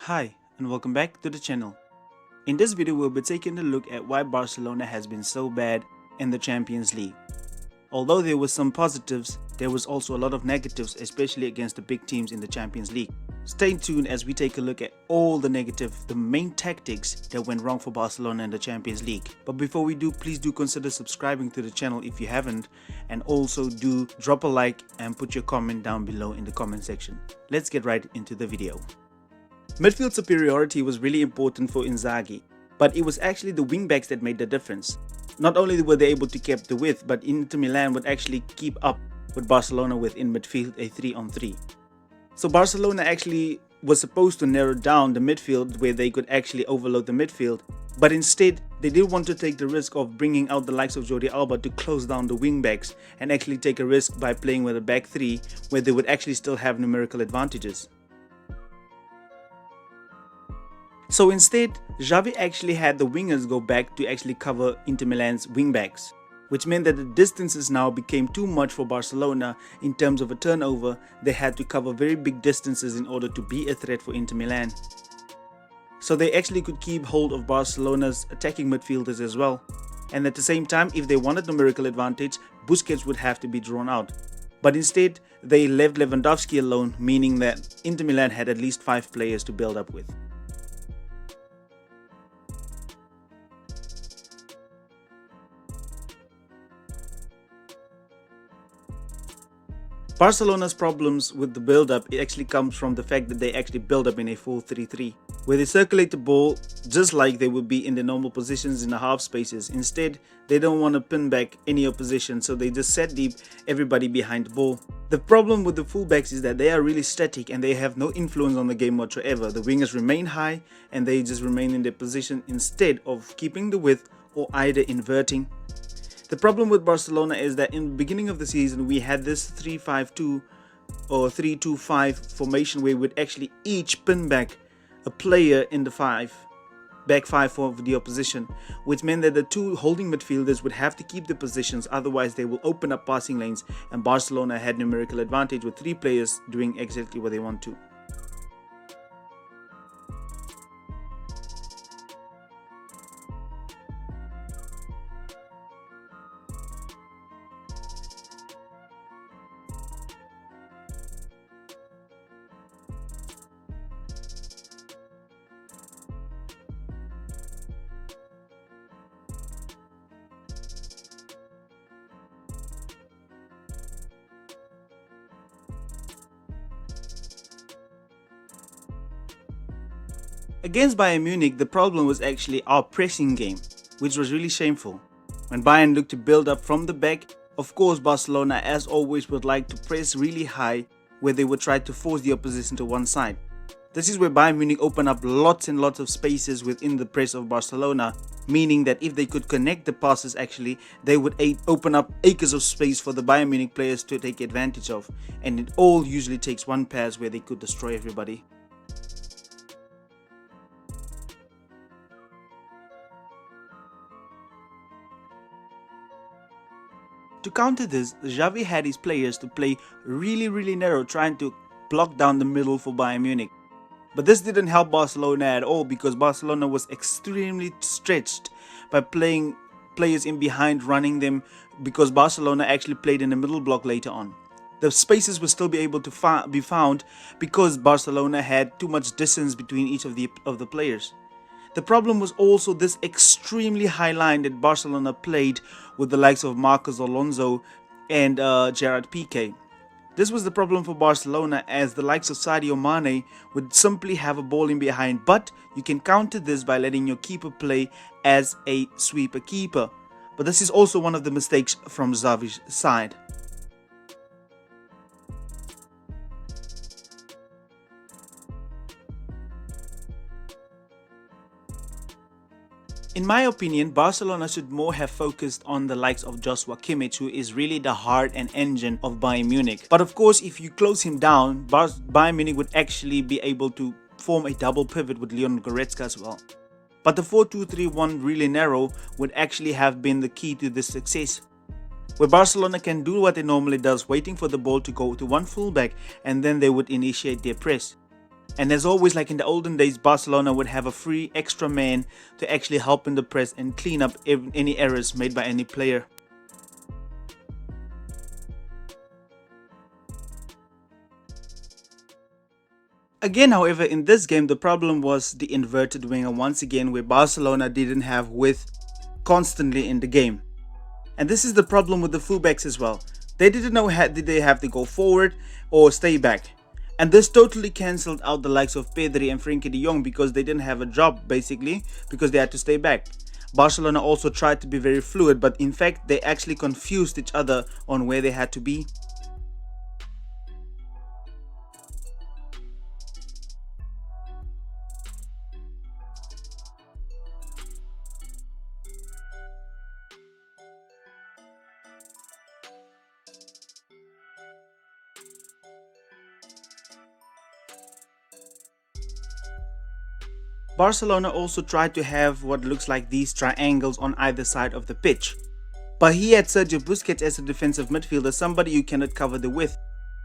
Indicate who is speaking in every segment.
Speaker 1: Hi and welcome back to the channel. In this video we'll be taking a look at why Barcelona has been so bad in the Champions League. Although there were some positives, there was also a lot of negatives, especially against the big teams in the Champions League. Stay tuned as we take a look at all the the main tactics that went wrong for Barcelona in the Champions League. But before we do, please do consider subscribing to the channel if you haven't, and also do drop a like and put your comment down below in the comment section. Let's get right into the video. Midfield superiority was really important for Inzaghi, but it was actually the wingbacks that made the difference. Not only were they able to keep the width, but Inter Milan would actually keep up with Barcelona within midfield a 3-on-3. So Barcelona actually was supposed to narrow down the midfield where they could actually overload the midfield, but instead they did want to take the risk of bringing out the likes of Jordi Alba to close down the wingbacks and actually take a risk by playing with a back three where they would actually still have numerical advantages. So instead, Xavi actually had the wingers go back to actually cover Inter Milan's wingbacks, which meant that the distances now became too much for Barcelona. In terms of a turnover, they had to cover very big distances in order to be a threat for Inter Milan. So they actually could keep hold of Barcelona's attacking midfielders as well. And at the same time, if they wanted numerical advantage, Busquets would have to be drawn out. But instead, they left Lewandowski alone, meaning that Inter Milan had at least 5 players to build up with. Barcelona's problems with the build-up actually comes from the fact that they actually build up in a 4-3-3, where they circulate the ball just like they would be in the normal positions in the half spaces. Instead, they don't want to pin back any opposition, so they just set deep everybody behind the ball. The problem with the fullbacks is that they are really static and they have no influence on the game whatsoever. The wingers remain high and they just remain in their position instead of keeping the width or either inverting. The problem with Barcelona is that in the beginning of the season we had this 3-5-2 or 3-2-5 formation where we would actually each pin back a player in the back five for the opposition, which meant that the two holding midfielders would have to keep the positions, otherwise they will open up passing lanes, and Barcelona had numerical advantage with 3 players doing exactly what they want to. Against Bayern Munich, the problem was actually our pressing game, which was really shameful. When Bayern looked to build up from the back, of course Barcelona as always would like to press really high, where they would try to force the opposition to one side. This is where Bayern Munich opened up lots and lots of spaces within the press of Barcelona, meaning that if they could connect the passes actually, they would open up acres of space for the Bayern Munich players to take advantage of, and it all usually takes one pass where they could destroy everybody. To counter this, Xavi had his players to play really narrow, trying to block down the middle for Bayern Munich. But this didn't help Barcelona at all, because Barcelona was extremely stretched by playing players in behind, running them, because Barcelona actually played in the middle block later on. The spaces would still be able to be found because Barcelona had too much distance between each of the players. The problem was also this extremely high line that Barcelona played with the likes of Marcos Alonso and Gerard Piqué. This was the problem for Barcelona, as the likes of Sadio Mane would simply have a ball in behind, but you can counter this by letting your keeper play as a sweeper keeper. But this is also one of the mistakes from Xavi's side. In my opinion, Barcelona should more have focused on the likes of Joshua Kimmich, who is really the heart and engine of Bayern Munich. But of course, if you close him down, Bayern Munich would actually be able to form a double pivot with Leon Goretzka as well. But the 4-2-3-1 really narrow would actually have been the key to this success, where Barcelona can do what it normally does, waiting for the ball to go to one fullback, and then they would initiate their press. And as always, like in the olden days, Barcelona would have a free extra man to actually help in the press and clean up any errors made by any player. Again, however, in this game, the problem was the inverted winger once again, where Barcelona didn't have width constantly in the game. And this is the problem with the fullbacks as well. They didn't know did they have to go forward or stay back. And this totally cancelled out the likes of Pedri and Frenkie de Jong because they didn't have a job basically because they had to stay back. Barcelona also tried to be very fluid, but in fact they actually confused each other on where they had to be. Barcelona also tried to have what looks like these triangles on either side of the pitch. But he had Sergio Busquets as a defensive midfielder, somebody you cannot cover the width.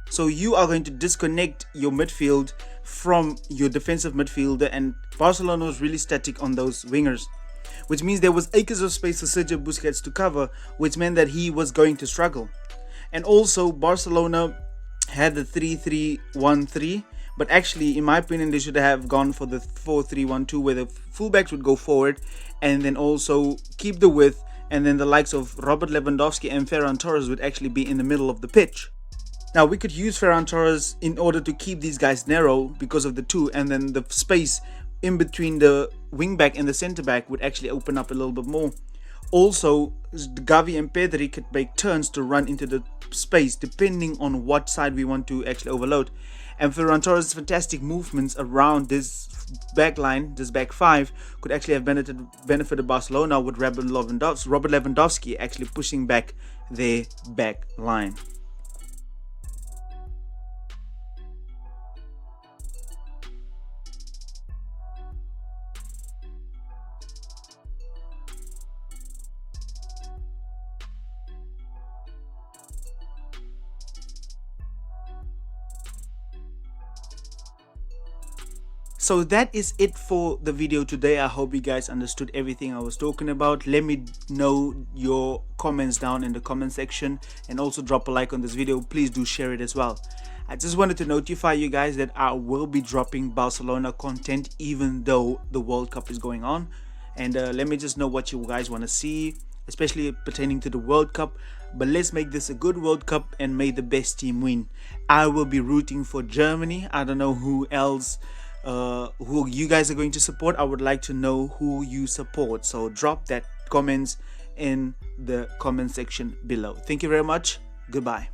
Speaker 1: So you are going to disconnect your midfield from your defensive midfielder, and Barcelona was really static on those wingers. Which means there was acres of space for Sergio Busquets to cover, which meant that he was going to struggle. And also Barcelona had the 3-3-1-3. But actually, in my opinion, they should have gone for the 4-3-1-2, where the fullbacks would go forward and then also keep the width, and then the likes of Robert Lewandowski and Ferran Torres would actually be in the middle of the pitch. Now, we could use Ferran Torres in order to keep these guys narrow because of the two, and then the space in between the wingback and the centre back would actually open up a little bit more. Also, Gavi and Pedri could make turns to run into the space depending on what side we want to actually overload. And Ferran Torres' fantastic movements around this back line, this back five, could actually have benefited Barcelona with Robert Lewandowski actually pushing back their back line. So that is it for the video today. I hope you guys understood everything I was talking about. Let me know your comments down in the comment section, and also drop a like on this video. Please do share it as well. I just wanted to notify you guys that I will be dropping Barcelona content even though the World Cup is going on. And let me just know what you guys want to see, especially pertaining to the World Cup. But let's make this a good World Cup and may the best team win. I will be rooting for Germany. I don't know who else who you guys are going to support. I would like to know who you support, so drop that comments in the comment section below. Thank you very much. Goodbye.